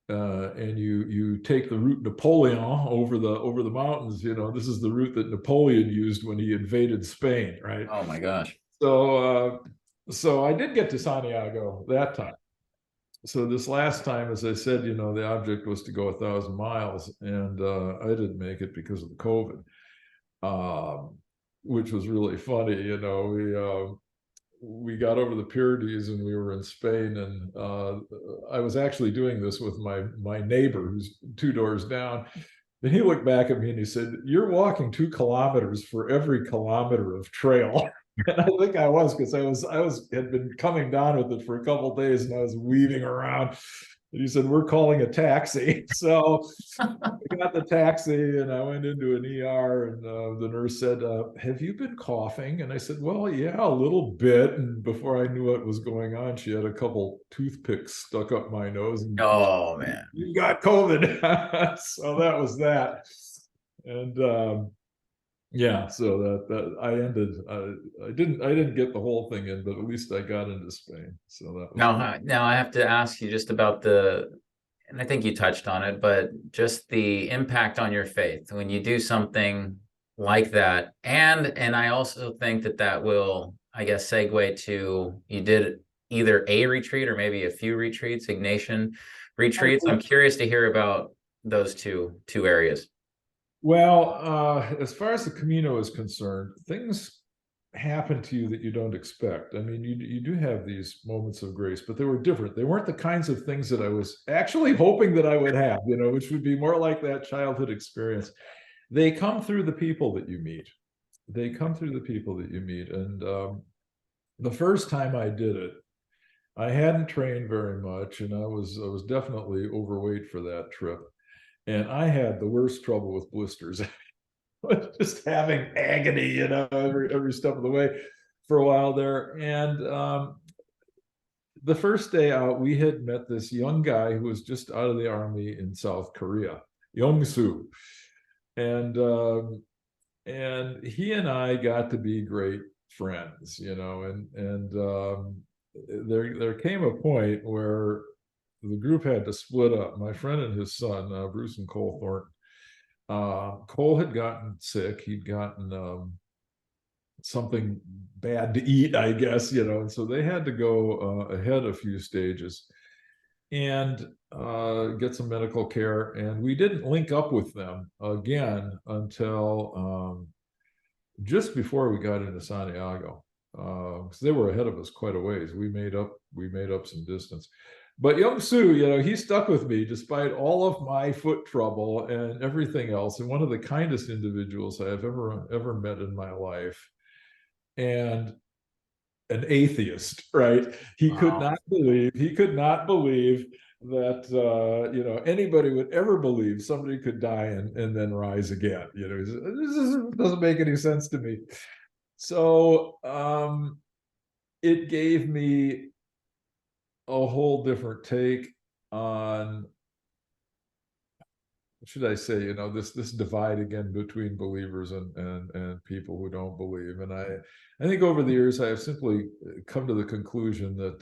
Speaker 2: and you take the route Napoleon over the mountains. You know, this is the route that Napoleon used when he invaded Spain, right?
Speaker 1: Oh my gosh.
Speaker 2: So I did get to Santiago that time. So this last time, as I said, you know, the object was to go 1,000 miles, and I didn't make it because of the COVID, which was really funny. You know, we got over the Pyrenees and we were in Spain, and I was actually doing this with my neighbor who's 2 doors down. And he looked back at me and he said, "You're walking 2 kilometers for every kilometer of trail." And I think I was, because I had been coming down with it for a couple of days, and I was weaving around. And he said, "We're calling a taxi." So I got the taxi and I went into an ER, and the nurse said, "Have you been coughing?" And I said, "Well, yeah, a little bit." And before I knew what was going on, she had a couple toothpicks stuck up my nose. And
Speaker 1: Oh man.
Speaker 2: "You got COVID." So that was that. And yeah, so that I ended. I didn't get the whole thing in, but at least I got into Spain. So that was
Speaker 1: Now I have to ask you just about and I think you touched on it, but just the impact on your faith when you do something like that. And I also think that will, I guess, segue to, you did either a retreat or maybe a few retreats, Ignatian retreats. I'm curious to hear about those two areas.
Speaker 2: Well, as far as the Camino is concerned, things happen to you that you don't expect. I mean, you do have these moments of grace, but they were different. They weren't the kinds of things that I was actually hoping that I would have, you know, which would be more like that childhood experience. They come through the people that you meet. They come through the people that you meet. And the first time I did it, I hadn't trained very much, and I was definitely overweight for that trip. And I had the worst trouble with blisters. Just having agony, you know, every step of the way for a while there. And the first day out, we had met this young guy who was just out of the army in South Korea, Young-soo. And he and I got to be great friends, you know, and there came a point where the group had to split up. My friend and his son, Bruce and Cole Thornton. Cole had gotten sick. He'd gotten something bad to eat, I guess, you know, and so they had to go ahead a few stages and get some medical care. And we didn't link up with them again until just before we got into Santiago, because they were ahead of us quite a ways. We made up some distance. But Young-soo, you know, he stuck with me despite all of my foot trouble and everything else, and one of the kindest individuals I have ever met in my life, and an atheist, right? He could not believe that you know, anybody would ever believe somebody could die and then rise again. You know, this doesn't make any sense to me. So it gave me a whole different take on, should I say, you know, this divide again between believers and people who don't believe. And I think over the years I have simply come to the conclusion that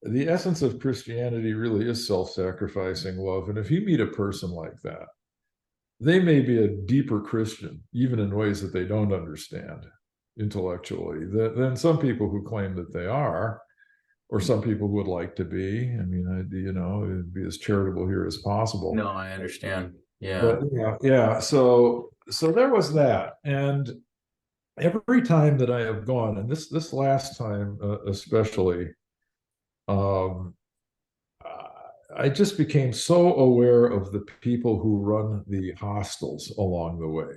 Speaker 2: the essence of Christianity really is self-sacrificing love. And if you meet a person like that, they may be a deeper Christian, even in ways that they don't understand intellectually, than some people who claim that they are, or some people who would like to be. I mean, you know, it'd be as charitable here as possible.
Speaker 1: No, I understand. Yeah.
Speaker 2: But yeah. So there was that. And every time that I have gone, and this last time especially, I just became so aware of the people who run the hostels along the way.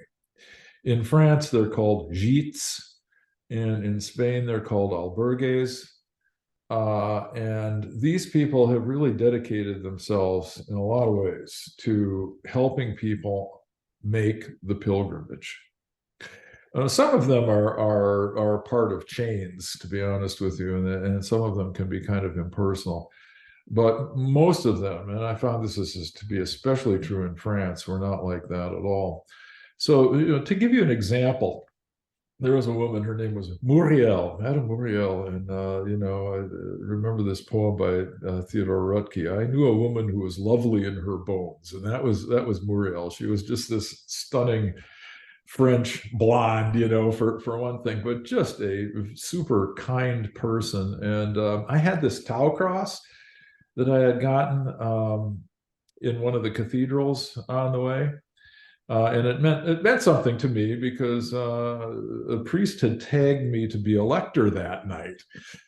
Speaker 2: In France, they're called gîtes, and in Spain, they're called albergues. And these people have really dedicated themselves in a lot of ways to helping people make the pilgrimage. Some of them are part of chains, to be honest with you, and some of them can be kind of impersonal. But most of them, and I found this is to be especially true in France, were not like that at all. So, to give you an example, there was a woman, her name was Muriel, Madame Muriel, and I remember this poem by Theodore Roethke. I knew a woman who was lovely in her bones, and that was Muriel. She was just this stunning French blonde, for one thing, but just a super kind person. And I had this tau cross that I had gotten in one of the cathedrals on the way. And it meant something to me because a priest had tagged me to be a lector that night,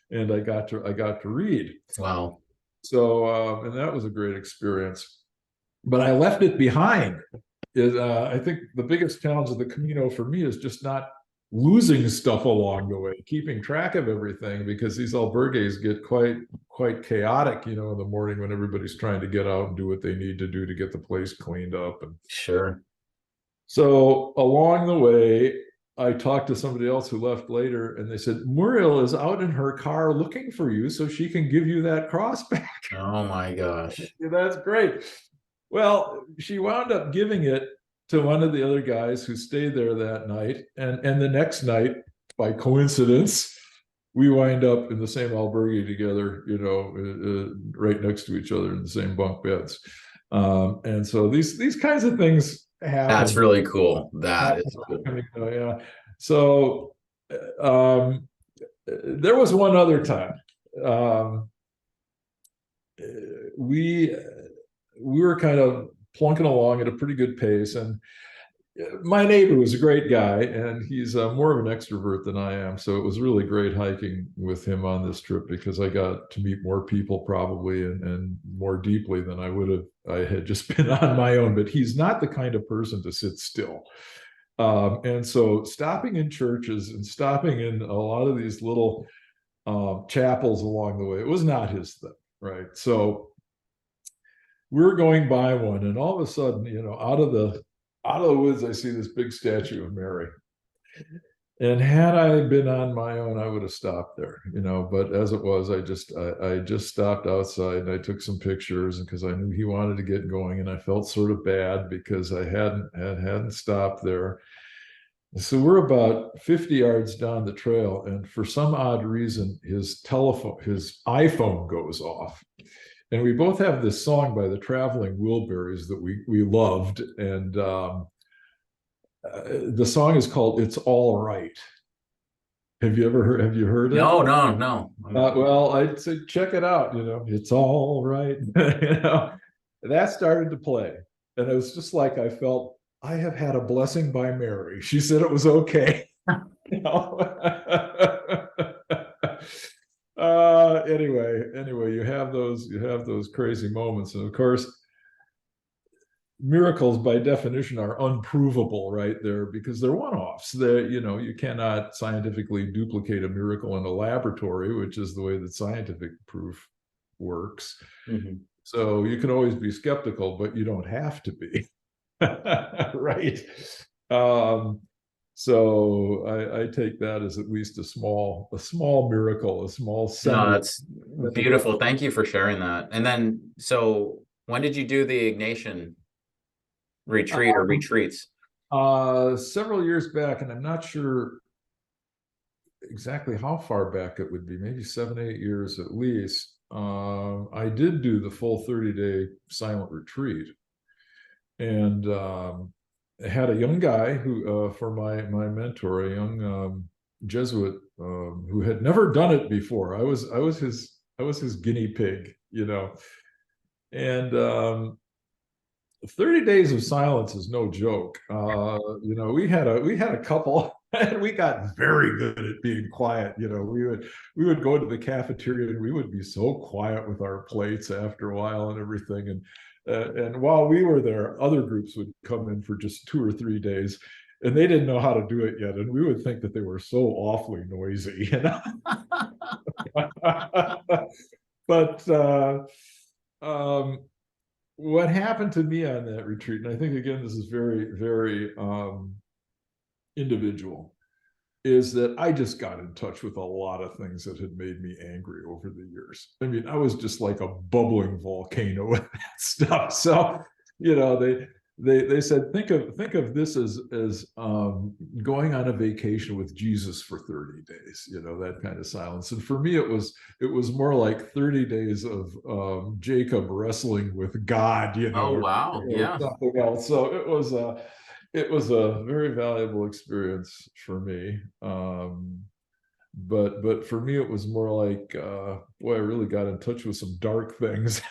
Speaker 2: and I got to read.
Speaker 1: Wow.
Speaker 2: So and that was a great experience. But I left it behind. I think the biggest challenge of the Camino for me is just not losing stuff along the way, keeping track of everything, because these albergues get quite chaotic, in the morning when everybody's trying to get out and do what they need to do to get the place cleaned up. And
Speaker 1: sure.
Speaker 2: So along the way, I talked to somebody else who left later, and they said, Muriel is out in her car looking for you so she can give you that cross back.
Speaker 1: Oh my gosh.
Speaker 2: That's great. Well, she wound up giving it to one of the other guys who stayed there that night. And the next night, by coincidence, we wind up in the same albergue together, right next to each other in the same bunk beds. And so these kinds of things happen.
Speaker 1: That's really cool. That is cool.
Speaker 2: Yeah. So there was one other time. We were kind of plunking along at a pretty good pace, and my neighbor was a great guy, and he's more of an extrovert than I am. So it was really great hiking with him on this trip, because I got to meet more people probably and more deeply than I had just been on my own. But he's not the kind of person to sit still. And so stopping in churches and stopping in a lot of these little chapels along the way, it was not his thing, right? So we're going by one, and all of a sudden, out of the woods, I see this big statue of Mary. And had I been on my own, I would have stopped there, but as it was, I just stopped outside, and I took some pictures, because I knew he wanted to get going, and I felt sort of bad because I hadn't stopped there. So we're about 50 yards down the trail, and for some odd reason, his iPhone goes off. And we both have this song by the Traveling Wilburys that we loved, and the song is called "It's All Right." Have you heard it?
Speaker 1: No.
Speaker 2: Well, I'd say check it out. It's all right. That started to play, and it was just like I felt I have had a blessing by Mary. She said it was okay. Anyway, you have those crazy moments, and of course, miracles by definition are unprovable, right? Because they're one-offs. You cannot scientifically duplicate a miracle in a laboratory, which is the way that scientific proof works. Mm-hmm. So you can always be skeptical, but you don't have to be. Right? So I take that as at least a small miracle, a small symbol.
Speaker 1: No, that's beautiful. Thank you for sharing that. And then, so when did you do the Ignatian retreat or retreats?
Speaker 2: Several years back, and I'm not sure exactly how far back it would be, maybe 7-8 years at least. I did do the full 30-day silent retreat, and I had a young guy who, for my mentor, a young Jesuit who had never done it before. I was his guinea pig, and 30 days of silence is no joke. We had a couple And we got very good at being quiet. We would go to the cafeteria and we would be so quiet with our plates after a while and everything. And while we were there, other groups would come in for just 2 or 3 days, and they didn't know how to do it yet. And we would think that they were so awfully noisy, But what happened to me on that retreat, and I think, again, this is very, very individual, is that I just got in touch with a lot of things that had made me angry over the years. I mean, I was just like a bubbling volcano with that stuff. So, they said, think of this as going on a vacation with Jesus for 30 days, that kind of silence. And for me, it was more like 30 days of Jacob wrestling with God,
Speaker 1: Oh, wow. Yeah.
Speaker 2: something else. So it was a very valuable experience for me. But for me, it was more like, boy, I really got in touch with some dark things.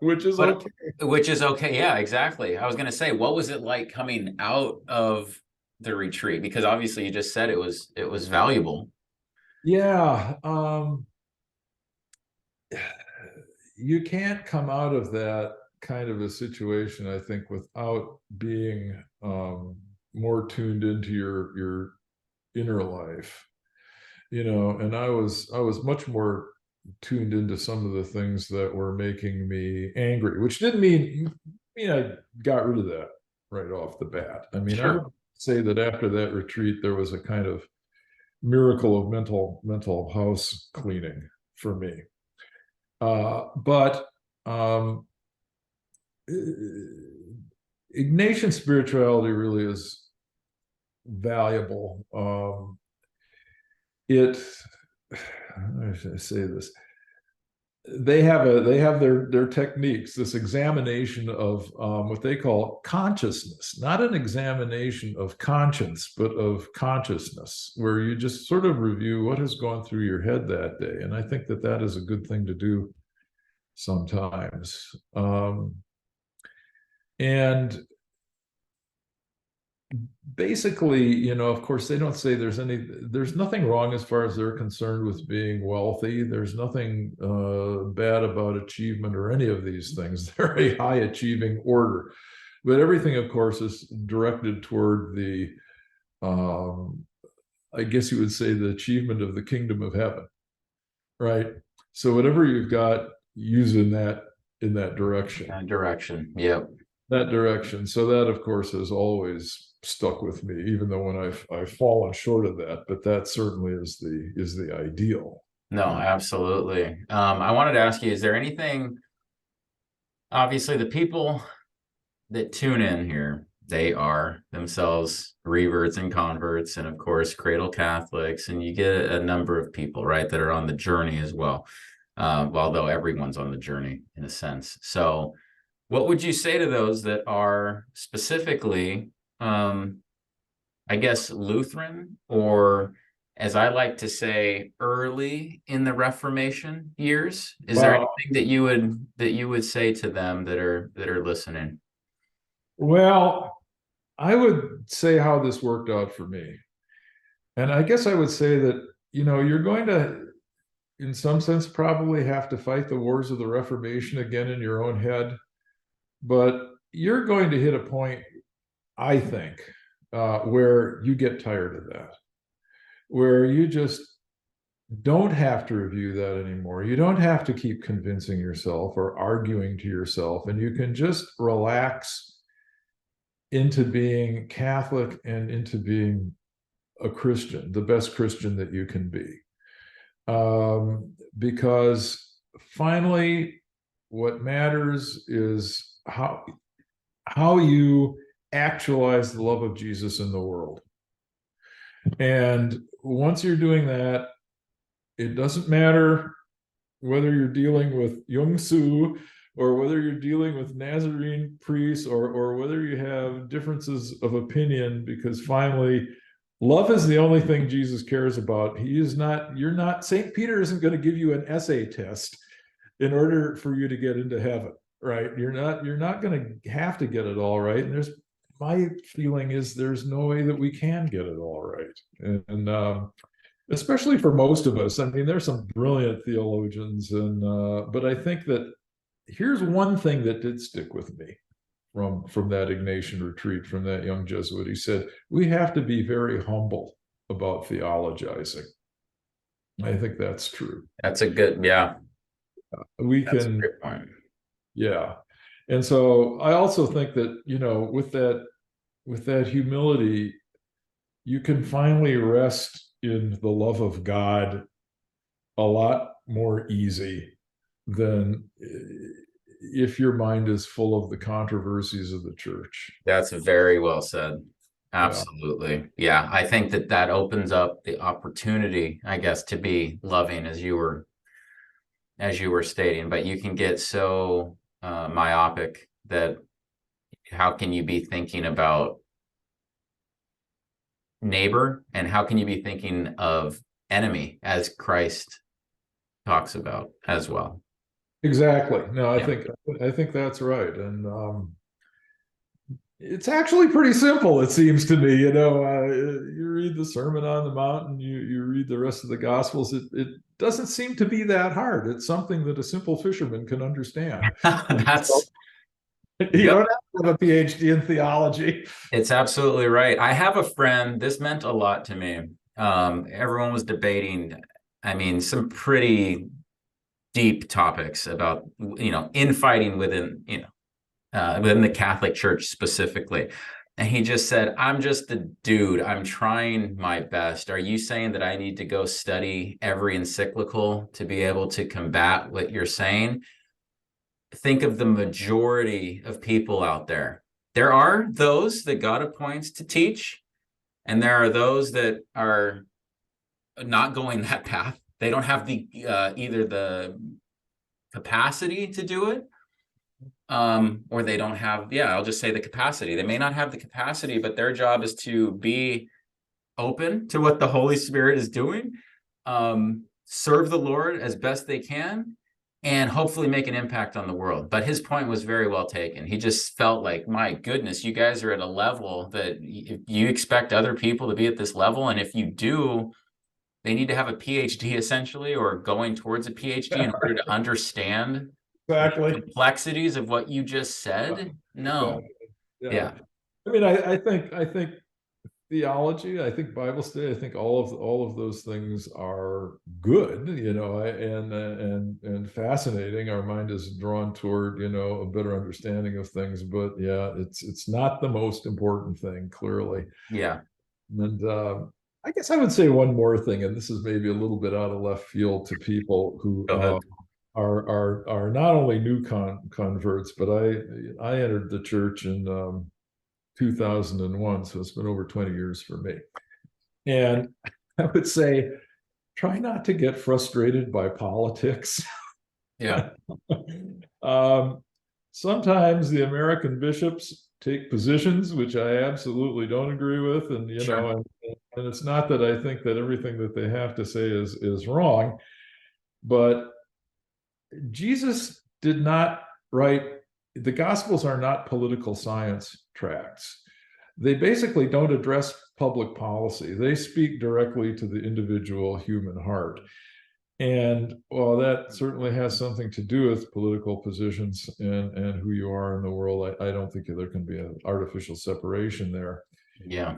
Speaker 2: Which is okay.
Speaker 1: Which is okay. Yeah, exactly. I was going to say, what was it like coming out of the retreat? Because obviously you just said it was valuable.
Speaker 2: Yeah. You can't come out of that kind of a situation, I think, without being more tuned into your inner life. And I was much more tuned into some of the things that were making me angry, which didn't mean I got rid of that right off the bat. I mean, sure. I would say that after that retreat, there was a kind of miracle of mental house cleaning for me. But Ignatian spirituality really is valuable. How should I say this? They have their techniques, this examination of what they call consciousness, not an examination of conscience, but of consciousness, where you just sort of review what has gone through your head that day. And I think that is a good thing to do sometimes. And basically, of course, they don't say there's nothing wrong as far as they're concerned with being wealthy. There's nothing bad about achievement or any of these things. They're a high achieving order, but everything, of course, is directed toward the, I guess you would say, the achievement of the kingdom of heaven, right? So whatever you've got, use in that direction.
Speaker 1: That direction, yep.
Speaker 2: That direction. So that, of course, has always stuck with me, even though when I've fallen short of that, but that certainly is the ideal.
Speaker 1: No, absolutely. I wanted to ask you, is there anything, obviously the people that tune in here, they are themselves reverts and converts, and of course cradle Catholics, and you get a number of people, right, that are on the journey as well, although everyone's on the journey in a sense. So what would you say to those that are specifically, I guess, Lutheran, or, as I like to say, early in the Reformation years? Is there anything that you would say to them that are listening?
Speaker 2: Well, I would say how this worked out for me. And I guess I would say that, you're going to, in some sense, probably have to fight the wars of the Reformation again in your own head. But you're going to hit a point, I think, where you get tired of that, where you just don't have to review that anymore. You don't have to keep convincing yourself or arguing to yourself, and you can just relax into being Catholic and into being a Christian, the best Christian that you can be. Because finally, what matters is how you actualize the love of Jesus in the world. And once you're doing that, it doesn't matter whether you're dealing with Yongsu or whether you're dealing with Nazarene priests or whether you have differences of opinion, because finally, love is the only thing Jesus cares about. St. Peter isn't going to give you an essay test in order for you to get into heaven, right? You're not going to have to get it all right. And there's my feeling is there's no way that we can get it all right. And especially for most of us. I mean, there's some brilliant theologians, but I think that here's one thing that did stick with me from that Ignatian retreat, from that young Jesuit. He said, we have to be very humble about theologizing. I think that's true.
Speaker 1: That's a good, yeah.
Speaker 2: We
Speaker 1: That's
Speaker 2: can,
Speaker 1: a great point.
Speaker 2: yeah. And so I also think that, with that humility, you can finally rest in the love of God a lot more easy than if your mind is full of the controversies of the church.
Speaker 1: That's very well said. Absolutely. Yeah. I think that opens up the opportunity, I guess, to be loving, as you were stating, but you can get so myopic that how can you be thinking about neighbor, and how can you be thinking of enemy, as Christ talks about as well?
Speaker 2: Exactly. No, I think that's right. And it's actually pretty simple, it seems to me. You read the Sermon on the Mount, and you read the rest of the Gospels. It doesn't seem to be that hard. It's something that a simple fisherman can understand.
Speaker 1: That's
Speaker 2: You don't have to have a PhD in theology.
Speaker 1: It's absolutely right. I have a friend, this meant a lot to me. Everyone was debating, I mean, some pretty deep topics about, infighting within, within the Catholic Church specifically. And he just said, I'm just a dude. I'm trying my best. Are you saying that I need to go study every encyclical to be able to combat what you're saying? Think of the majority of people out there. There are those that God appoints to teach, and there are those that are not going that path. They don't have the either the capacity to do it, or they don't have, I'll just say the capacity. They may not have the capacity, but their job is to be open to what the Holy Spirit is doing, serve the Lord as best they can, and hopefully make an impact on the world. But his point was very well taken. He just felt like, my goodness, you guys are at a level that you expect other people to be at this level. And if you do, they need to have a PhD essentially, or going towards a PhD in order to understand
Speaker 2: Exactly.
Speaker 1: the complexities of what you just said. No. Yeah.
Speaker 2: I mean, I think theology, I think Bible study, I think all of those things are good, and fascinating. Our mind is drawn toward, a better understanding of things, but it's not the most important thing, clearly.
Speaker 1: Yeah.
Speaker 2: And I guess I would say one more thing, and this is maybe a little bit out of left field to people who are not only new converts, but I entered the church in 2001, so it's been over 20 years for me. And I would say, try not to get frustrated by politics.
Speaker 1: Yeah.
Speaker 2: Sometimes the American bishops take positions which I absolutely don't agree with, and and it's not that I think that everything that they have to say is wrong, but Jesus did not write, the Gospels are not political science tracts. They basically don't address public policy. They speak directly to the individual human heart. And while that certainly has something to do with political positions and who you are in the world, I don't think there can be an artificial separation there.
Speaker 1: Yeah.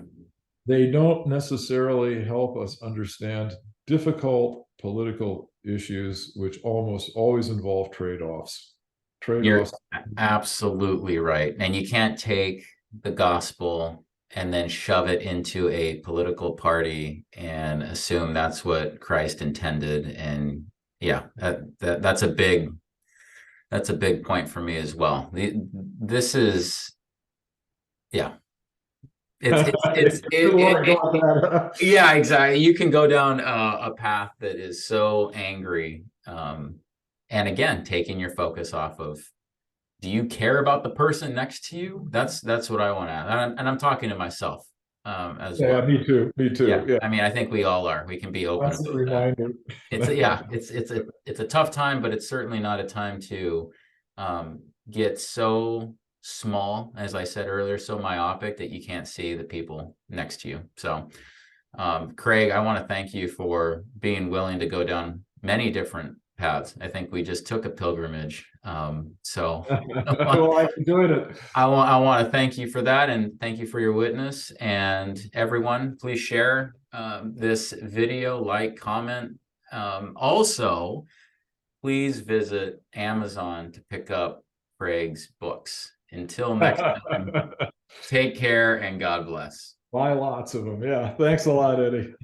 Speaker 2: They don't necessarily help us understand difficult political issues, which almost always involve trade-offs.
Speaker 1: You're absolutely right. And you can't take the gospel and then shove it into a political party and assume that's what Christ intended. And that's a big point for me as well. This is, yeah, exactly. You can go down a path that is so angry. And again, taking your focus off of, do you care about the person next to you? That's what I want to add. And I'm talking to myself as well.
Speaker 2: Yeah, me too. Yeah.
Speaker 1: I mean, I think we all are. We can be open
Speaker 2: That's a
Speaker 1: about
Speaker 2: reminder.
Speaker 1: It's a tough time, but it's certainly not a time to get so small, as I said earlier, so myopic that you can't see the people next to you. So, Craig, I want to thank you for being willing to go down many different paths. I think we just took a pilgrimage. So
Speaker 2: Well, I enjoyed it.
Speaker 1: I want to thank you for that, and thank you for your witness. And everyone, please share this video, like, comment. Also, please visit Amazon to pick up Craig's books. Until next time, take care and God bless.
Speaker 2: Buy lots of them. Yeah. Thanks a lot, Eddie.